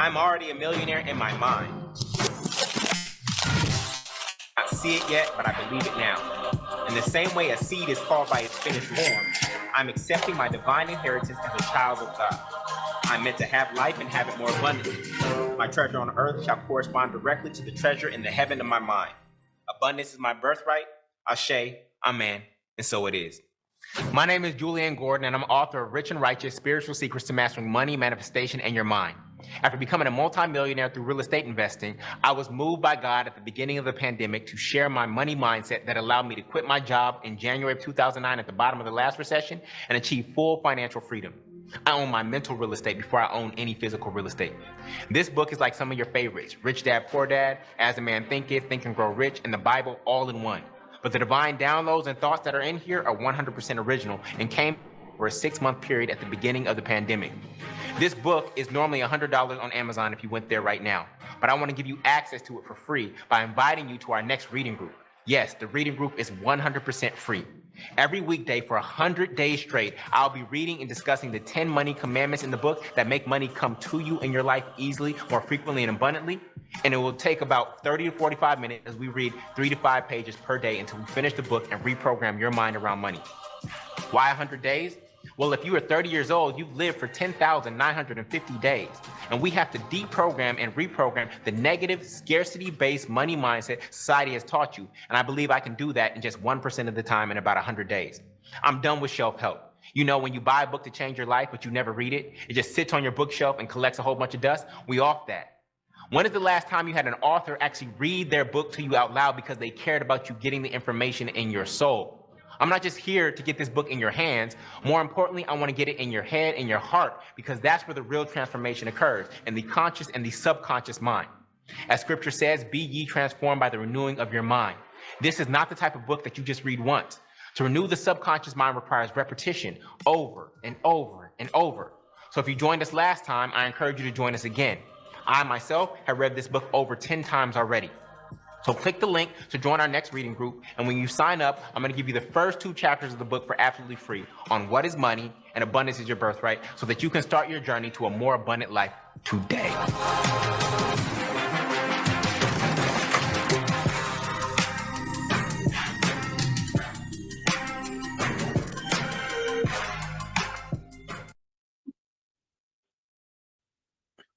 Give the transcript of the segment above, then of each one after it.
I'm already a millionaire in my mind. I don't see it yet, but I believe it now. In the same way a seed is called by its finished form, I'm accepting my divine inheritance as a child of God. I'm meant to have life and have it more abundantly. My treasure on earth shall correspond directly to the treasure in the heaven of my mind. Abundance is my birthright. Ashe, amen, and so it is. My name is Julian Gordon, and I'm author of Rich and Righteous: Spiritual Secrets to Mastering Money, Manifestation, and Your Mind. After becoming a multimillionaire through real estate investing, I was moved by God at the beginning of the pandemic to share my money mindset that allowed me to quit my job in January of 2009 at the bottom of the last recession and achieve full financial freedom. I own my mental real estate before I own any physical real estate. This book is like some of your favorites: Rich Dad, Poor Dad, As a Man Thinketh, Think and Grow Rich, and the Bible all in one. But the divine downloads and thoughts that are in here are 100% original and came for a 6-month period at the beginning of the pandemic. This book is normally $100 on Amazon if you went there right now, but I want to give you access to it for free by inviting you to our next reading group. Yes, the reading group is 100% free. Every weekday for 100 days straight, I'll be reading and discussing the 10 money commandments in the book that make money come to you in your life easily, more frequently, and abundantly. And it will take about 30 to 45 minutes as we read 3 to 5 pages per day until we finish the book and reprogram your mind around money. Why 100 days? Well, if you are 30 years old, you've lived for 10,950 days. And we have to deprogram and reprogram the negative, scarcity-based money mindset society has taught you. And I believe I can do that in just 1% of the time in about 100 days. I'm done with shelf help. You know, when you buy a book to change your life, but you never read it, it just sits on your bookshelf and collects a whole bunch of dust. We off that. When is the last time you had an author actually read their book to you out loud because they cared about you getting the information in your soul? I'm not just here to get this book in your hands. More importantly, I want to get it in your head and your heart, because that's where the real transformation occurs, in the conscious and the subconscious mind. As scripture says, be ye transformed by the renewing of your mind. This is not the type of book that you just read once. To renew the subconscious mind requires repetition over and over and over. So if you joined us last time, I encourage you to join us again. I myself have read this book over 10 times already. So click the link to join our next reading group, and when you sign up, I'm going to give you the first 2 chapters of the book for absolutely free on what is money and abundance is your birthright, so that you can start your journey to a more abundant life today.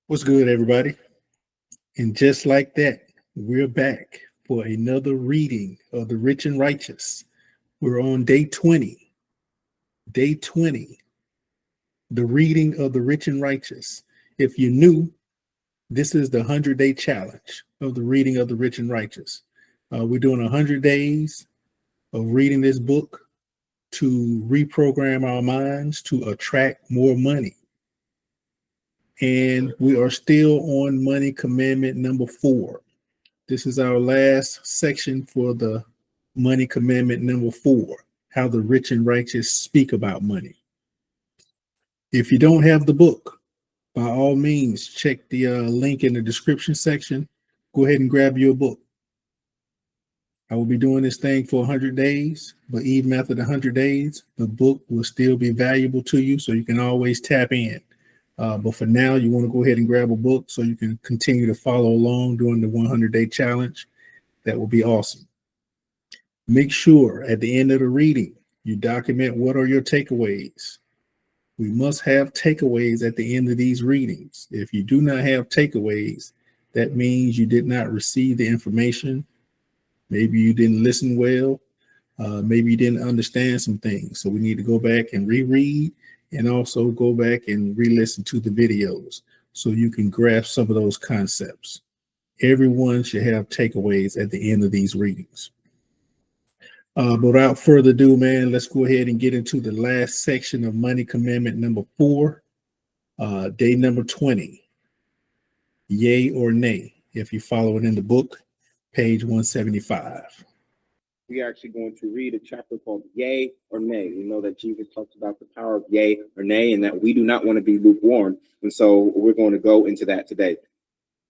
What's good, everybody? And just like that, we're back for another reading of the Rich and Righteous. We're on day 20. Day 20, the reading of the Rich and Righteous. If you're new, this is the 100-day challenge of the reading of the Rich and Righteous. We're doing 100 days of reading this book to reprogram our minds to attract more money. And we are still on money commandment number 4. This is our last section for the money commandment number 4, how the rich and righteous speak about money. If you don't have the book, by all means, check the link in the description section. Go ahead and grab your book. I will be doing this thing for 100 days, but even after the 100 days, the book will still be valuable to you, so you can always tap in. But for now, you want to go ahead and grab a book so you can continue to follow along during the 100-day challenge. That will be awesome. Make sure at the end of the reading, you document what are your takeaways. We must have takeaways at the end of these readings. If you do not have takeaways, that means you did not receive the information. Maybe you didn't listen well. Maybe you didn't understand some things. So we need to go back and reread, and also go back and re-listen to the videos so you can grasp some of those concepts. Everyone should have takeaways at the end of these readings. But without further ado, man, let's go ahead and get into the last section of money commandment number 4, day number 20, yay or nay. If you follow it in the book, page 175. We are actually going to read a chapter called Yay or Nay. We know that Jesus talks about the power of yay or nay, and that we do not want to be lukewarm. And so we're going to go into that today. If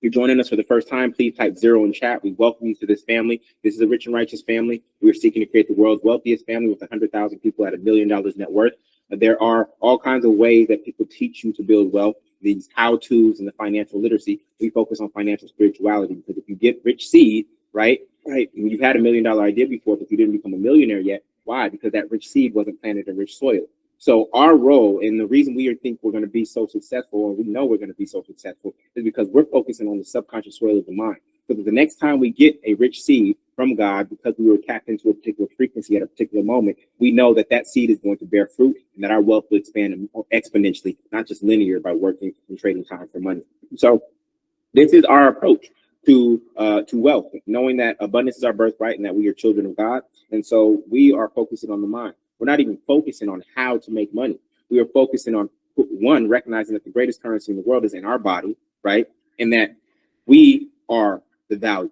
you're joining us for the first time, please type 0 in chat. We welcome you to this family. This is a rich and righteous family. We're seeking to create the world's wealthiest family with 100,000 people at $1 million net worth. There are all kinds of ways that people teach you to build wealth, these how-tos and the financial literacy. We focus on financial spirituality because if you get rich seed, right, you've had $1 million idea before, but you didn't become a millionaire yet. Why? Because that rich seed wasn't planted in rich soil. So our role, and the reason we think we're going to be so successful, and we know we're going to be so successful, is because we're focusing on the subconscious soil of the mind. So the next time we get a rich seed from God, because we were tapped into a particular frequency at a particular moment, we know that that seed is going to bear fruit and that our wealth will expand exponentially, not just linear by working and trading time for money. So this is our approach to wealth, knowing that abundance is our birthright and that we are children of God. And so we are focusing on the mind. We're not even focusing on how to make money. We are focusing on, one, recognizing that the greatest currency in the world is in our body, right? And that we are the value.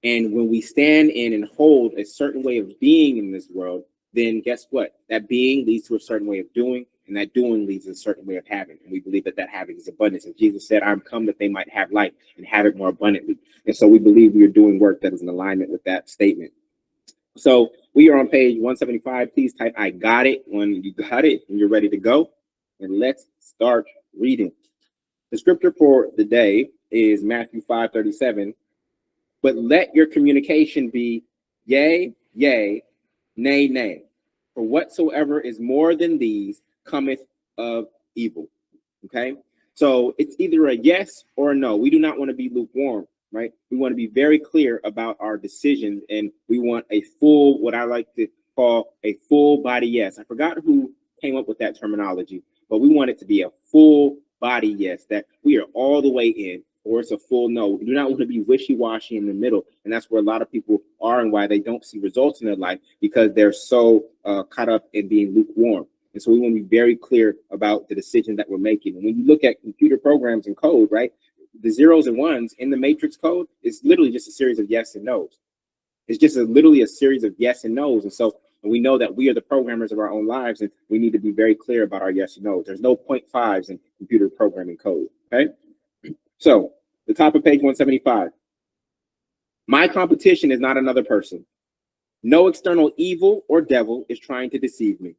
And when we stand in and hold a certain way of being in this world, then guess what? That being leads to a certain way of doing, and that doing leads to a certain way of having. And we believe that that having is abundance. And Jesus said, I'm come that they might have life and have it more abundantly. And so we believe we are doing work that is in alignment with that statement. So we are on page 175. Please type I got it when you got it and you're ready to go. And let's start reading. The scripture for the day is Matthew 5:37. But let your communication be yea, yea, nay, nay. For whatsoever is more than these cometh of evil. Okay? So it's either a yes or a no. We do not want to be lukewarm, right? We want to be very clear about our decisions, and we want a full, what I like to call a full body yes. I forgot who came up with that terminology, but we want it to be a full body yes, that we are all the way in, or it's a full no. We do not want to be wishy-washy in the middle. And that's where a lot of people are and why they don't see results in their life, because they're so caught up in being lukewarm. And so we want to be very clear about the decision that we're making. And when you look at computer programs and code, right, the zeros and ones in the matrix code is literally just a series of yes and no's. It's just literally a series of yes and no's. And so we know that we are the programmers of our own lives, and we need to be very clear about our yes and no's. There's no 0.5s in computer programming code, okay? So the top of page 175. My competition is not another person. No external evil or devil is trying to deceive me.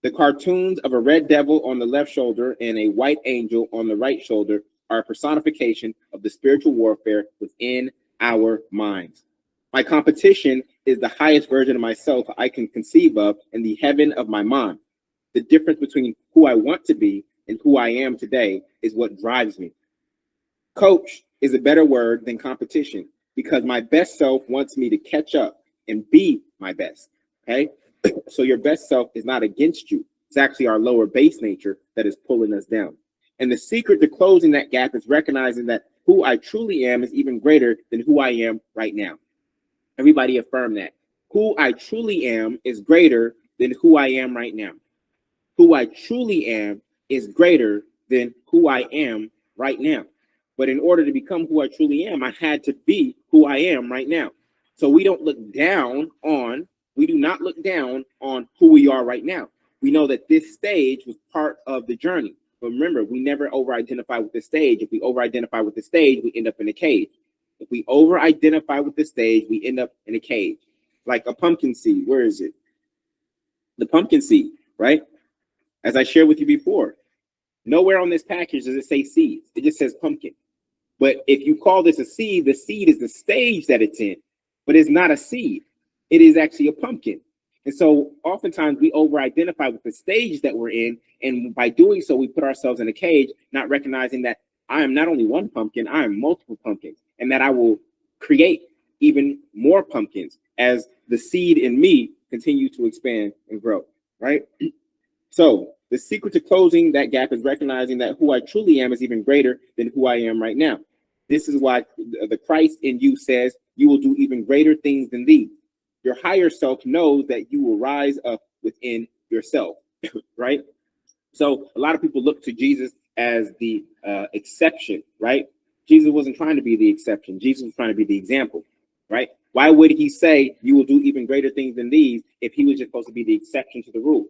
The cartoons of a red devil on the left shoulder and a white angel on the right shoulder are a personification of the spiritual warfare within our minds. My competition is the highest version of myself I can conceive of in the heaven of my mind. The difference between who I want to be and who I am today is what drives me. Coach is a better word than competition, because my best self wants me to catch up and be my best. Okay. So your best self is not against you. It's actually our lower base nature that is pulling us down. And the secret to closing that gap is recognizing that who I truly am is even greater than who I am right now. Everybody affirm that. Who I truly am is greater than who I am right now. Who I truly am is greater than who I am right now. But in order to become who I truly am, I had to be who I am right now. So we do not look down on who we are right now. We know that this stage was part of the journey. But remember, we never over-identify with the stage. If we over-identify with the stage, we end up in a cage. If we over-identify with the stage, we end up in a cage. Like a pumpkin seed. Where is it? The pumpkin seed, right? As I shared with you before, nowhere on this package does it say seeds. It just says pumpkin. But if you call this a seed, the seed is the stage that it's in, but it's not a seed. It is actually a pumpkin. And so oftentimes we over-identify with the stage that we're in. And by doing so, we put ourselves in a cage, not recognizing that I am not only one pumpkin, I am multiple pumpkins, and that I will create even more pumpkins as the seed in me continue to expand and grow, right? So the secret to closing that gap is recognizing that who I truly am is even greater than who I am right now. This is why the Christ in you says you will do even greater things than these. Your higher self knows that you will rise up within yourself, right? So a lot of people look to Jesus as the exception, right? Jesus wasn't trying to be the exception. Jesus was trying to be the example, right? Why would he say you will do even greater things than these if he was just supposed to be the exception to the rule?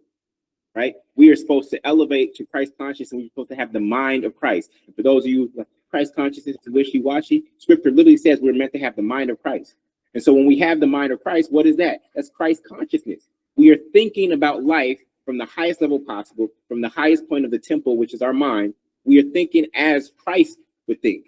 Right? We are supposed to elevate to Christ consciousness, and we're supposed to have the mind of Christ. And for those of you like Christ consciousness is wishy-washy, scripture literally says we're meant to have the mind of Christ. And so when we have the mind of Christ, what is that? That's Christ consciousness. We are thinking about life from the highest level possible, from the highest point of the temple, which is our mind. We are thinking as Christ would think,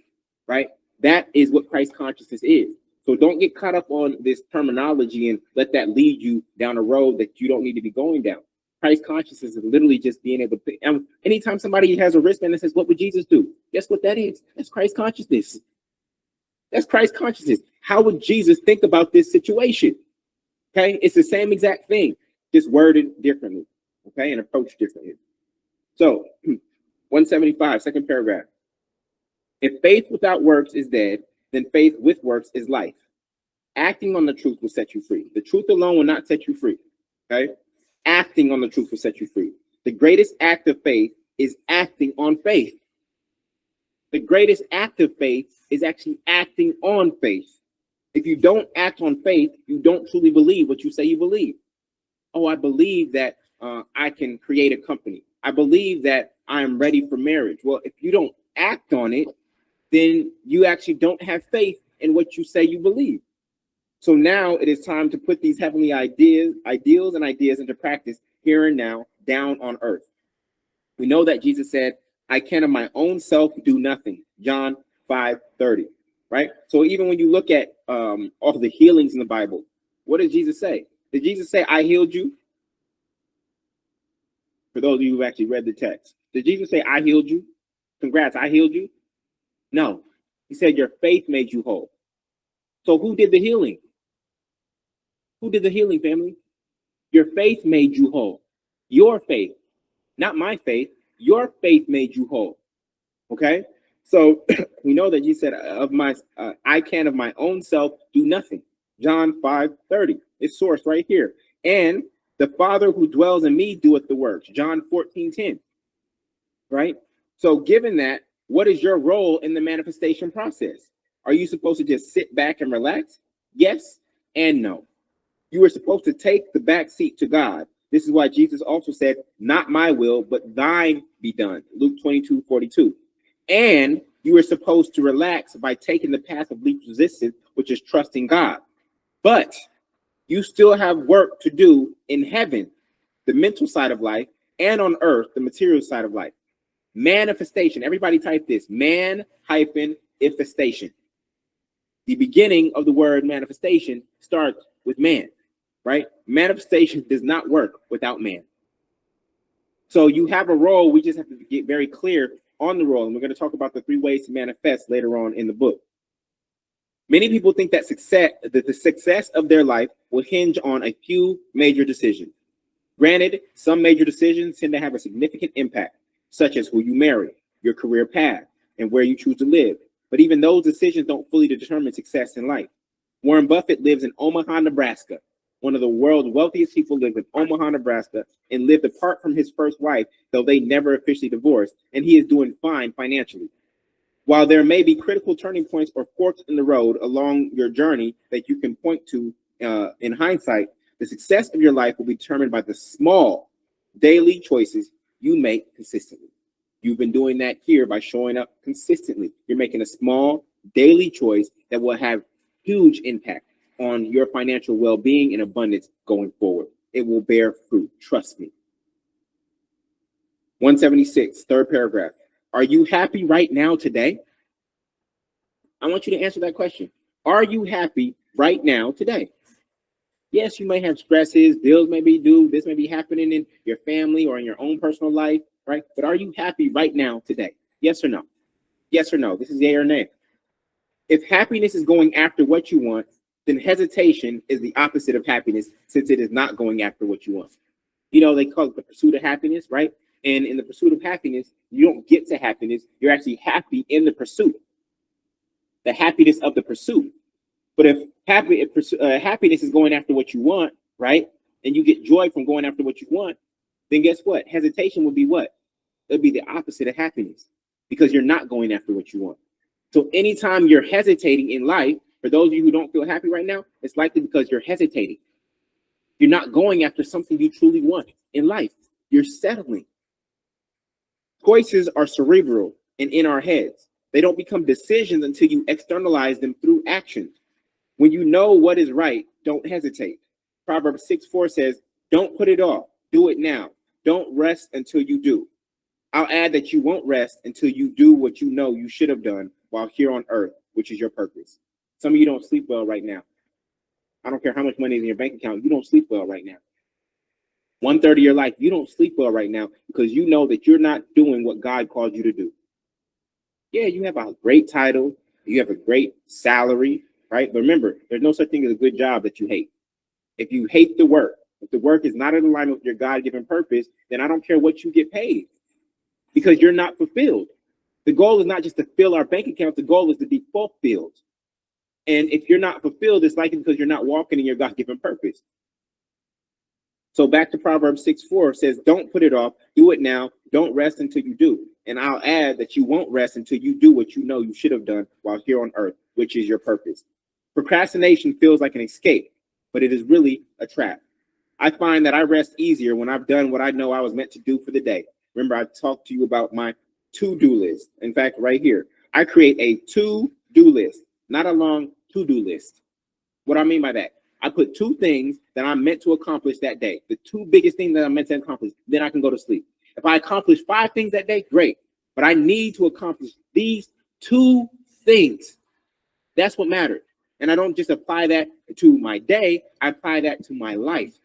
right? That is what Christ consciousness is. So don't get caught up on this terminology and let that lead you down a road that you don't need to be going down. Christ consciousness is literally just being able to, anytime somebody has a wristband that says, what would Jesus do? Guess what that is? That's Christ consciousness. That's Christ consciousness. How would Jesus think about this situation? Okay, it's the same exact thing, just worded differently, okay, and approached differently. So, 175, second paragraph. If faith without works is dead, then faith with works is life. Acting on the truth will set you free. The truth alone will not set you free, okay? Acting on the truth will set you free. The greatest act of faith is acting on faith. The greatest act of faith is actually acting on faith. If you don't act on faith, you don't truly believe what you say you believe. Oh, I believe that I can create a company. I believe that I am ready for marriage. Well, if you don't act on it, then you actually don't have faith in what you say you believe. So now it is time to put these heavenly ideals and ideas into practice here and now down on earth. We know that Jesus said, I can of my own self do nothing. John 5:30, right? So even when you look at all the healings in the Bible, what did Jesus say? Did Jesus say, I healed you? For those of you who actually read the text, did Jesus say, I healed you? Congrats, I healed you? No, he said, your faith made you whole. So who did the healing? Who did the healing, family? Your faith made you whole. Your faith, not my faith. Your faith made you whole. Okay? So we know that Jesus said, I can of my own self do nothing. John 5:30. It's sourced right here. And the Father who dwells in me doeth the works. John 14:10. Right? So given that, what is your role in the manifestation process? Are you supposed to just sit back and relax? Yes and no. You are supposed to take the back seat to God. This is why Jesus also said, not my will, but thine be done. Luke 22:42. And you are supposed to relax by taking the path of least resistance, which is trusting God. But you still have work to do in heaven, the mental side of life, and on earth, the material side of life. Manifestation. Everybody type this. Man-infestation. The beginning of the word manifestation starts with man, right? Manifestation does not work without man. So you have a role. We just have to get very clear on the role. And we're going to talk about the 3 ways to manifest later on in the book. Many people think that the success of their life will hinge on a few major decisions. Granted, some major decisions tend to have a significant impact, such as who you marry, your career path, and where you choose to live. But even those decisions don't fully determine success in life. Warren Buffett lives in Omaha, Nebraska. One of the world's wealthiest people lives in Omaha, Nebraska, and lived apart from his first wife, though they never officially divorced, and he is doing fine financially. While there may be critical turning points or forks in the road along your journey that you can point to in hindsight, the success of your life will be determined by the small daily choices you make consistently. You've been doing that here by showing up consistently. You're making a small daily choice that will have huge impact on your financial well-being and abundance going forward. It will bear fruit. Trust me. 176, third paragraph. Are you happy right now today? I want you to answer that question. Are you happy right now today? Yes, you may have stresses, bills may be due, this may be happening in your family or in your own personal life, right? But are you happy right now today? Yes or no? Yes or no? This is yay or nay. If happiness is going after what you want, then hesitation is the opposite of happiness, since it is not going after what you want. You know, they call it the pursuit of happiness, right? And in the pursuit of happiness, you don't get to happiness. You're actually happy in the pursuit, the happiness of the pursuit. But if happiness is going after what you want, right? And you get joy from going after what you want, then guess what? Hesitation would be what? It would be the opposite of happiness, because you're not going after what you want. So anytime you're hesitating in life, for those of you who don't feel happy right now, it's likely because you're hesitating. You're not going after something you truly want in life. You're settling. Choices are cerebral and in our heads. They don't become decisions until you externalize them through actions. When you know what is right, don't hesitate. Proverbs 6:4 says, don't put it off. Do it now. don't rest until you do. I'll add that you won't rest until you do what you know you should have done while here on earth, which is your purpose. Some of you don't sleep well right now. I don't care how much money is in your bank account. You don't sleep well right now. 1/3 of your life, you don't sleep well right now because you know that you're not doing what God called you to do. Yeah, you have a great title. You have a great salary, right? But remember, there's no such thing as a good job that you hate. If you hate the work, if the work is not in alignment with your God-given purpose, then I don't care what you get paid because you're not fulfilled. The goal is not just to fill our bank account. The goal is to be fulfilled. And if you're not fulfilled, it's likely because you're not walking in your God-given purpose. So back to Proverbs 6:4 says, don't put it off. Do it now. Don't rest until you do. And I'll add that you won't rest until you do what you know you should have done while here on earth, which is your purpose. Procrastination feels like an escape, but it is really a trap. I find that I rest easier when I've done what I know I was meant to do for the day. Remember, I talked to you about my to-do list. In fact, right here, I create a to-do list, not a long to-do list. What do I mean by that? I put 2 things that I'm meant to accomplish that day, the 2 biggest things that I'm meant to accomplish, then I can go to sleep. If I accomplish 5 things that day, great. But I need to accomplish these 2 things. That's what matters. And I don't just apply that to my day, I apply that to my life.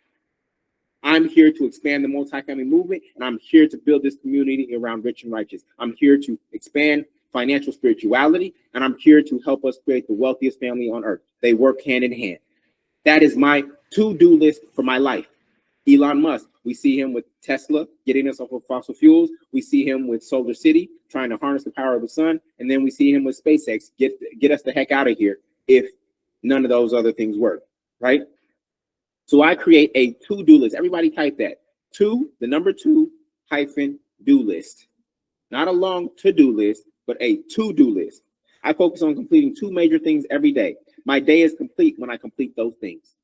I'm here to expand the multifamily movement, and I'm here to build this community around rich and righteous. I'm here to expand financial spirituality, and I'm here to help us create the wealthiest family on earth. They work hand in hand. That is my to-do list for my life. Elon Musk, we see him with Tesla, getting us off of fossil fuels. We see him with Solar City, trying to harness the power of the sun. And then we see him with SpaceX, get us the heck out of here if none of those other things work, right? So I create a to-do list. Everybody type that. The number 2 hyphen do list. Not a long to-do list, but a to-do list. I focus on completing 2 major things every day. My day is complete when I complete those things.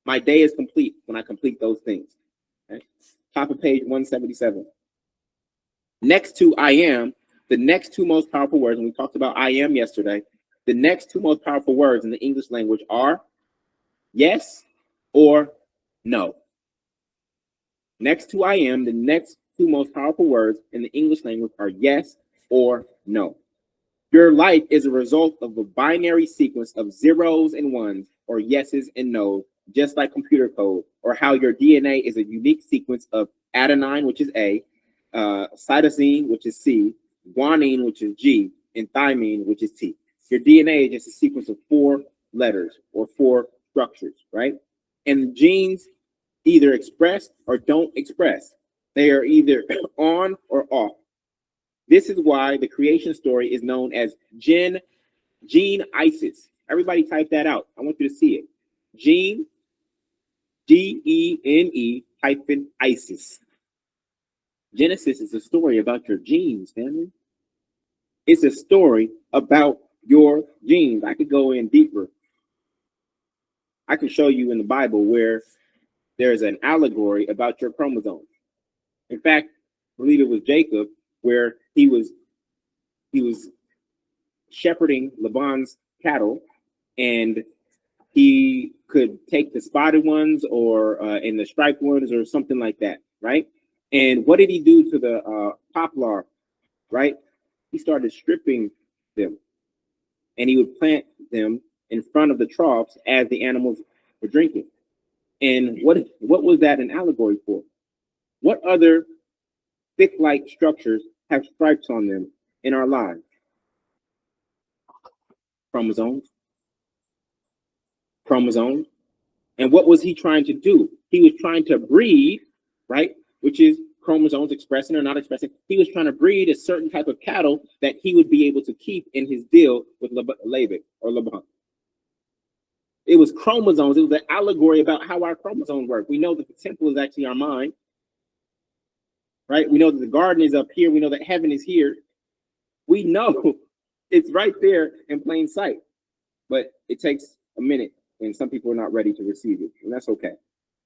My day is complete when I complete those things. Okay? Top of page 177. Next to I am, the next 2 most powerful words, and we talked about I am yesterday, the next 2 most powerful words in the English language are yes or no. Next to I am, the next 2 most powerful words in the English language are yes or no. Your life is a result of a binary sequence of zeros and ones or yeses and nos, just like computer code, or how your DNA is a unique sequence of adenine, which is A, cytosine, which is C, guanine, which is G, and thymine, which is T. Your DNA is just a sequence of 4 letters or 4 structures, right? And genes either express or don't express. They are either on or off. This is why the creation story is known as gene ISIS. Everybody type that out. I want you to see it. Gene, GENE hyphen ISIS. Genesis is a story about your genes, family. It's a story about your genes. I could go in deeper. I can show you in the Bible where there's an allegory about your chromosomes. In fact, I believe it was Jacob where he was shepherding Laban's cattle, and he could take the spotted ones or and the striped ones or something like that, right? And what did he do to the poplar, right? He started stripping them, and he would plant them in front of the troughs as the animals were drinking. And what was that an allegory for? What other thick-like structures have stripes on them in our lives? Chromosomes. And what was he trying to do? He was trying to breed, right? Which is chromosomes expressing or not expressing. He was trying to breed a certain type of cattle that he would be able to keep in his deal with Laban. It was chromosomes. It was an allegory about how our chromosomes work. We know that the temple is actually our mind, right? We know that the garden is up here. We know that heaven is here. We know it's right there in plain sight, but it takes a minute, and some people are not ready to receive it, and that's okay.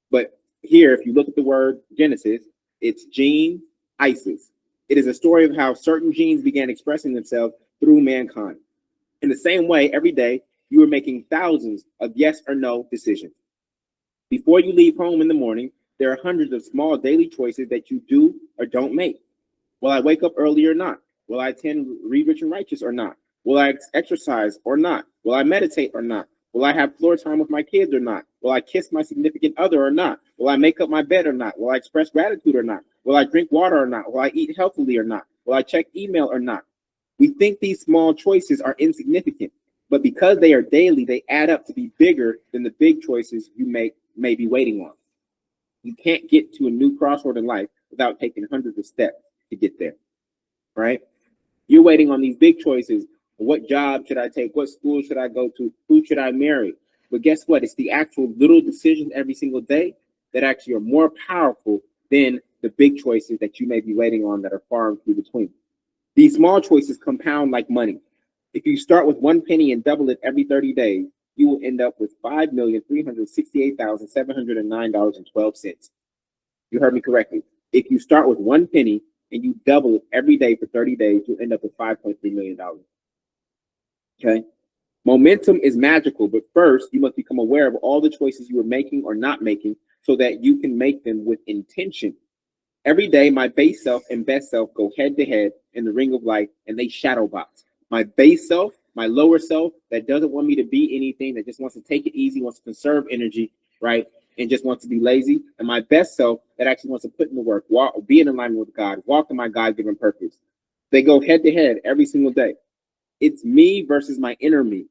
But here, if you look at the word Genesis, it's gene ISIS. It is a story of how certain genes began expressing themselves through mankind. In the same way, every day, you are making thousands of yes or no decisions. Before you leave home in the morning, There are hundreds of small daily choices that you do or don't make. Will I wake up early or not? Will I attend Read Rich and Righteous or not? Will I exercise or not? Will I meditate or not? Will I have floor time with my kids or not? Will I kiss my significant other or not? Will I make up my bed or not? Will I express gratitude or not? Will I drink water or not? Will I eat healthily or not? Will I check email or not? We think these small choices are insignificant, but because they are daily, they add up to be bigger than the big choices you may be waiting on. You can't get to a new crossroad in life without taking hundreds of steps to get there, right? You're waiting on these big choices. What job should I take? What school should I go to? Who should I marry? But guess what? It's the actual little decisions every single day that actually are more powerful than the big choices that you may be waiting on that are far and few between. These small choices compound like money. If you start with 1 penny and double it every 30 days, you will end up with $5,368,709.12. You heard me correctly. If you start with 1 penny and you double it every day for 30 days, you'll end up with $5.3 million. Okay? Momentum is magical, but first you must become aware of all the choices you are making or not making so that you can make them with intention. Every day, my base self and best self go head to head in the ring of life, and they shadow box. My base self, my lower self that doesn't want me to be anything, that just wants to take it easy, wants to conserve energy, right? And just wants to be lazy. And my best self that actually wants to put in the work, be in alignment with God, walk in my God-given purpose. They go head to head every single day. It's me versus my inner me.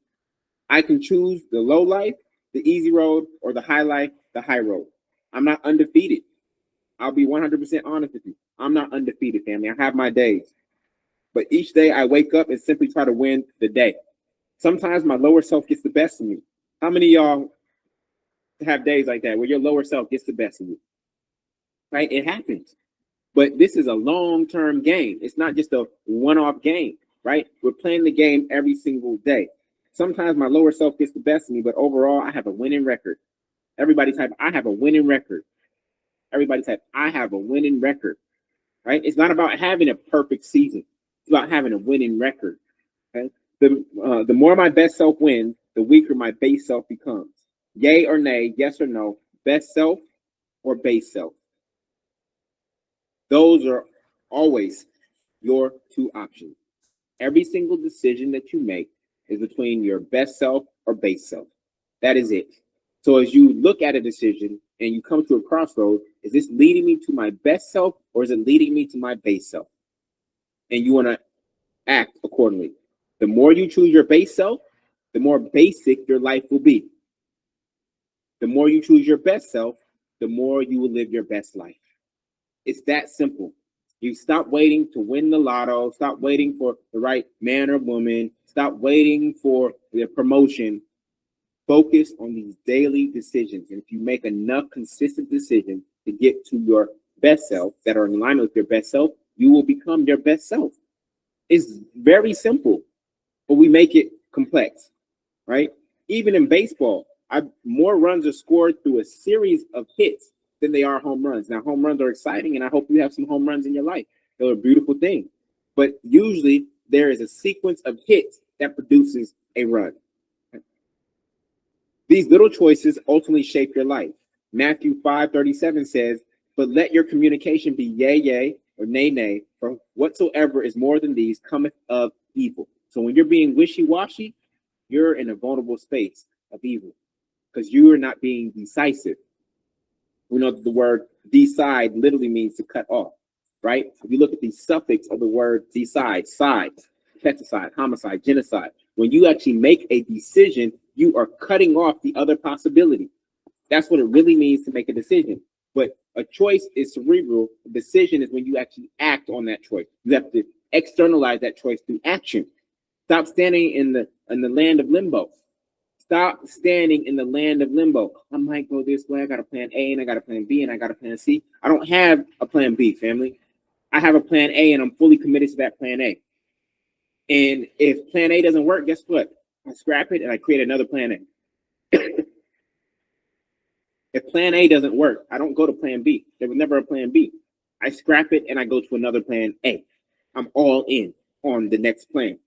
I can choose the low life, the easy road, or the high life, the high road. I'm not undefeated. I'll be 100% honest with you. I'm not undefeated, family. I have my days. But each day I wake up and simply try to win the day. Sometimes my lower self gets the best of me. How many of y'all have days like that where your lower self gets the best of you? Right? It happens. But this is a long-term game. It's not just a one-off game, right? We're playing the game every single day. Sometimes my lower self gets the best of me, but overall, I have a winning record. Everybody type, I have a winning record. Everybody type, I have a winning record, right? It's not about having a perfect season. It's about having a winning record, okay? The more my best self wins, the weaker my base self becomes. Yay or nay, yes or no, best self or base self. Those are always your two options. Every single decision that you make is between your best self or base self. That is it. So as you look at a decision and you come to a crossroad, is this leading me to my best self or is it leading me to my base self? And you want to act accordingly. The more you choose your base self, the more basic your life will be. The more you choose your best self, the more you will live your best life. It's that simple. You stop waiting to win the lotto, stop waiting for the right man or woman, stop waiting for the promotion. Focus on these daily decisions. And if you make enough consistent decisions to get to your best self that are in alignment with your best self, you will become your best self. It's very simple, but we make it complex, right? Even in baseball, more runs are scored through a series of hits than they are home runs. Now, home runs are exciting, and I hope you have some home runs in your life. They're a beautiful thing. But usually there is a sequence of hits that produces a run. These little choices ultimately shape your life. Matthew 5:37 says, but let your communication be yea, yea, or nay, nay, for whatsoever is more than these cometh of evil. So when you're being wishy-washy, you're in a vulnerable space of evil because you are not being decisive. We know that the word decide literally means to cut off, right? If you look at the suffix of the word decide, side, pesticide, homicide, genocide, when you actually make a decision, you are cutting off the other possibility. That's what it really means to make a decision. But a choice is cerebral. A decision is when you actually act on that choice. You have to externalize that choice through action. Stop standing in the land of limbo. Stop standing in the land of limbo. I might go this way. I got a plan A and I got a plan B and I got a plan C. I don't have a plan B, family. I have a plan A and I'm fully committed to that plan A. And if plan A doesn't work, guess what? I scrap it and I create another plan A. If plan A doesn't work, I don't go to plan B. There was never a plan B. I scrap it and I go to another plan A. I'm all in on the next plan.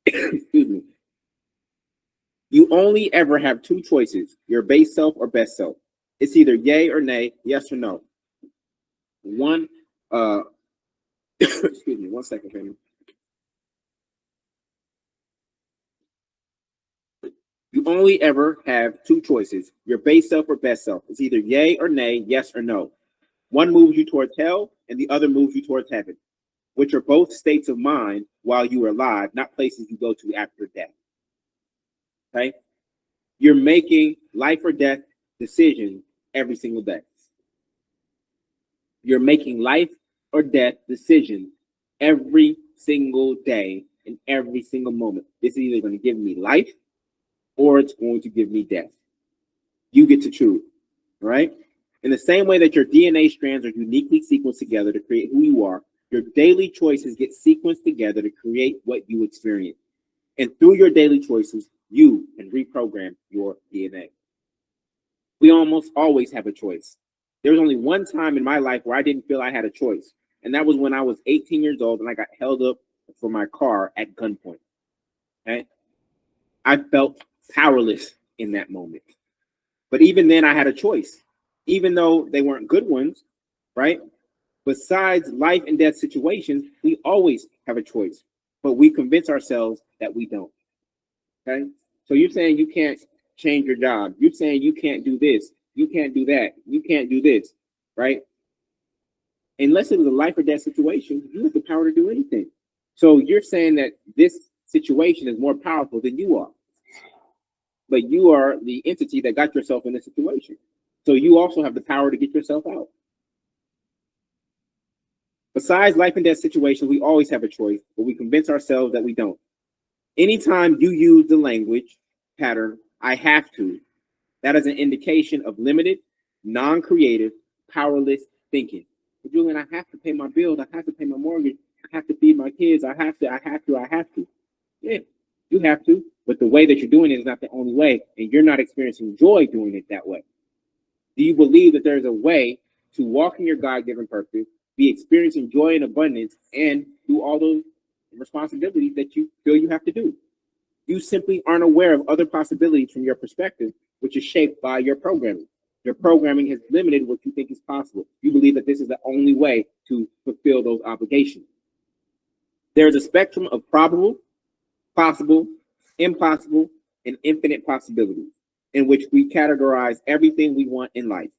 Excuse me. You only ever have two choices, your base self or best self. It's either yay or nay, yes or no. One, excuse me, 1 second, family. You only ever have two choices, your base self or best self. It's either yay or nay, yes or no. One moves you towards hell and the other moves you towards heaven, which are both states of mind while you are alive, not places you go to after death. Okay? You're making life or death decisions every single day. You're making life or death decisions every single day in every single moment. This is either going to give me life or it's going to give me death. You get to choose, right? In the same way that your DNA strands are uniquely sequenced together to create who you are, your daily choices get sequenced together to create what you experience. And through your daily choices, you can reprogram your DNA. We almost always have a choice. There was only one time in my life where I didn't feel I had a choice, and that was when I was 18 years old and I got held up for my car at gunpoint. Okay? I felt powerless in that moment. But even then, I had a choice, even though they weren't good ones, right? Besides life and death situations, we always have a choice, but we convince ourselves that we don't. Okay? So you're saying you can't change your job. You're saying you can't do this. You can't do that. You can't do this, right? Unless it was a life or death situation, you have the power to do anything. So you're saying that this situation is more powerful than you are. But you are the entity that got yourself in this situation. So you also have the power to get yourself out. Besides life and death situations, we always have a choice, but we convince ourselves that we don't. Anytime you use the language pattern, I have to, that is an indication of limited, non-creative, powerless thinking. But Julian, I have to pay my bills. I have to pay my mortgage. I have to feed my kids. I have to. Yeah, you have to. But the way that you're doing it is not the only way, and you're not experiencing joy doing it that way. Do you believe that there's a way to walk in your God-given purpose, be experiencing joy and abundance, and do all those responsibilities that you feel you have to do? You simply aren't aware of other possibilities from your perspective, which is shaped by your programming. Your programming has limited what you think is possible. You believe that this is the only way to fulfill those obligations. There's a spectrum of probable, possible, impossible, and infinite possibilities in which we categorize everything we want in life.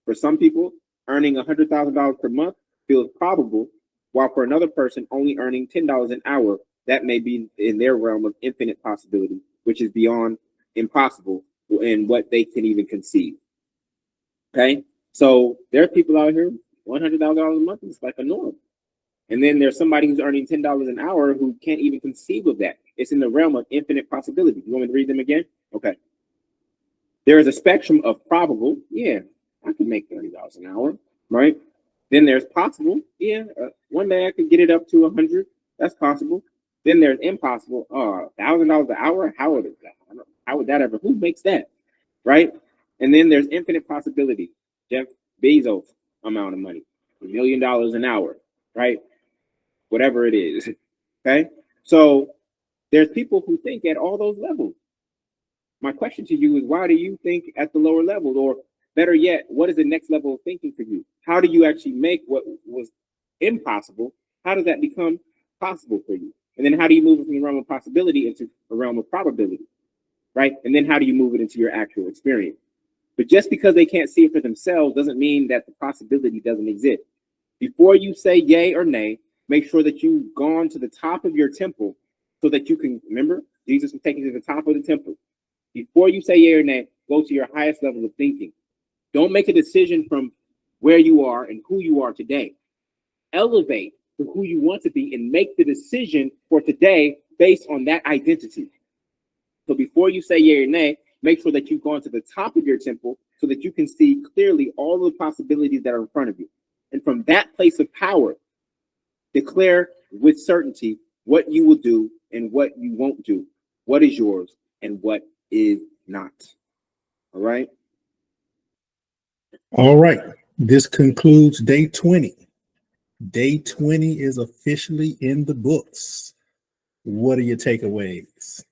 For some people, earning $100,000 per month feels probable, while for another person, only earning $10 an hour, that may be in their realm of infinite possibility, which is beyond impossible in what they can even conceive. Okay? So there are people out here, $100,000 a month is like a norm. And then there's somebody who's earning $10 an hour who can't even conceive of that. It's in the realm of infinite possibility. You want me to read them again? Okay. There is a spectrum of probable. Yeah, I could make $30 an hour, right? Then there's possible. Yeah, one day I could get it up to 100. That's possible. Then there's impossible. $1,000 an hour. How would that ever? Who makes that, right? And then there's infinite possibility. Jeff Bezos amount of money, $1 million an hour, right? Whatever it is. Okay. So there's people who think at all those levels. My question to you is, why do you think at the lower levels? Or better yet, what is the next level of thinking for you? How do you actually make what was impossible? How does that become possible for you? And then how do you move it from the realm of possibility into a realm of probability? Right? And then how do you move it into your actual experience? But just because they can't see it for themselves doesn't mean that the possibility doesn't exist. Before you say yay or nay, make sure that you've gone to the top of your temple so that you can, remember, Jesus was taken to the top of the temple. Before you say yay or nay, go to your highest level of thinking. Don't make a decision from where you are and who you are today. Elevate to who you want to be and make the decision for today based on that identity. So before you say yay or nay, make sure that you've gone to the top of your temple so that you can see clearly all the possibilities that are in front of you. And from that place of power, declare with certainty what you will do and what you won't do, what is yours and what is not. All right. All right. This concludes day 20. Day 20 is officially in the books. What are your takeaways?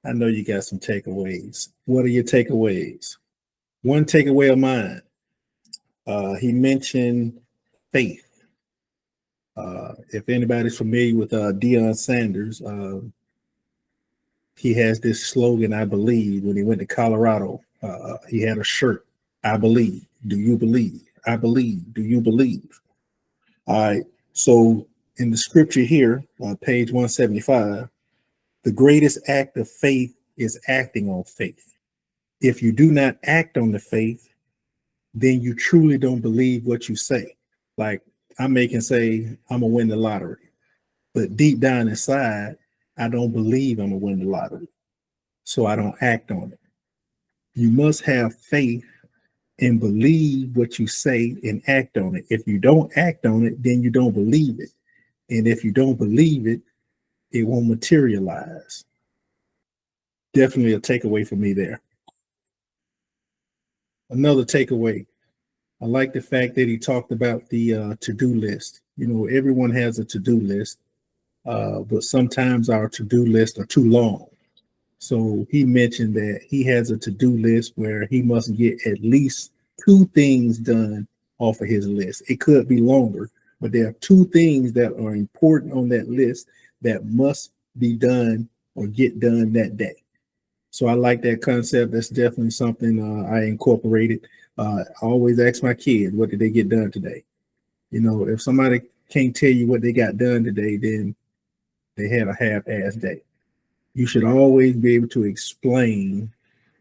I know you got some takeaways. What are your takeaways? One takeaway of mine, he mentioned faith. If anybody's familiar with Deion Sanders, he has this slogan, I believe, when he went to Colorado. He had a shirt, I believe. Do you believe? I believe. Do you believe? All right. So in the scripture here, page 175, the greatest act of faith is acting on faith. If you do not act on the faith, then you truly don't believe what you say. Like I can say, I'm going to win the lottery, but deep down inside, I don't believe I'm going to win the lottery. So I don't act on it. You must have faith and believe what you say and act on it. If you don't act on it, then you don't believe it. And if you don't believe it, it won't materialize. Definitely a takeaway for me there. Another takeaway, I like the fact that he talked about the to-do list. You know, everyone has a to-do list, but sometimes our to-do lists are too long. So he mentioned that he has a to-do list where he must get at least 2 things done off of his list. It could be longer, but there are 2 things that are important on that list that must be done or get done that day. So I like that concept. That's definitely something I incorporated. I always ask my kids, what did they get done today? You know, if somebody can't tell you what they got done today, then they had a half-ass day. You should always be able to explain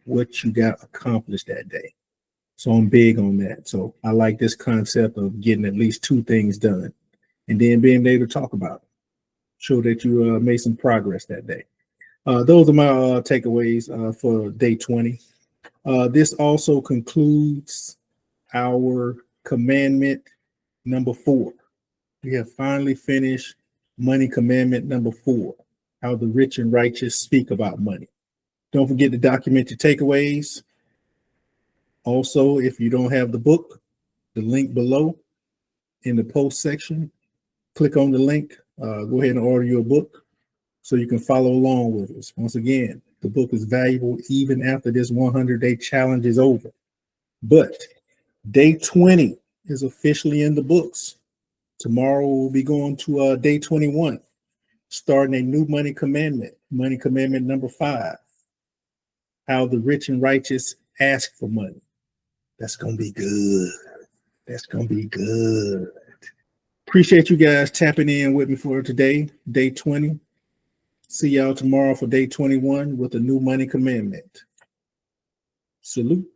what you got accomplished that day. So I'm big on that. So I like this concept of getting at least 2 things done and then being able to talk about it. Show that you made some progress that day. Those are my takeaways for day 20. This also concludes our commandment number 4. We have finally finished money commandment number 4, how the rich and righteous speak about money. Don't forget to document your takeaways. Also, if you don't have the book, the link below in the post section, click on the link, go ahead and order your book so you can follow along with us. Once again, the book is valuable even after this 100-day challenge is over. But day 20 is officially in the books. Tomorrow we'll be going to day 21, starting a new money commandment number 5, how the rich and righteous ask for money. That's going to be good. That's going to be good. Appreciate you guys tapping in with me for today, day 20. See y'all tomorrow for day 21 with a new money commandment. Salute.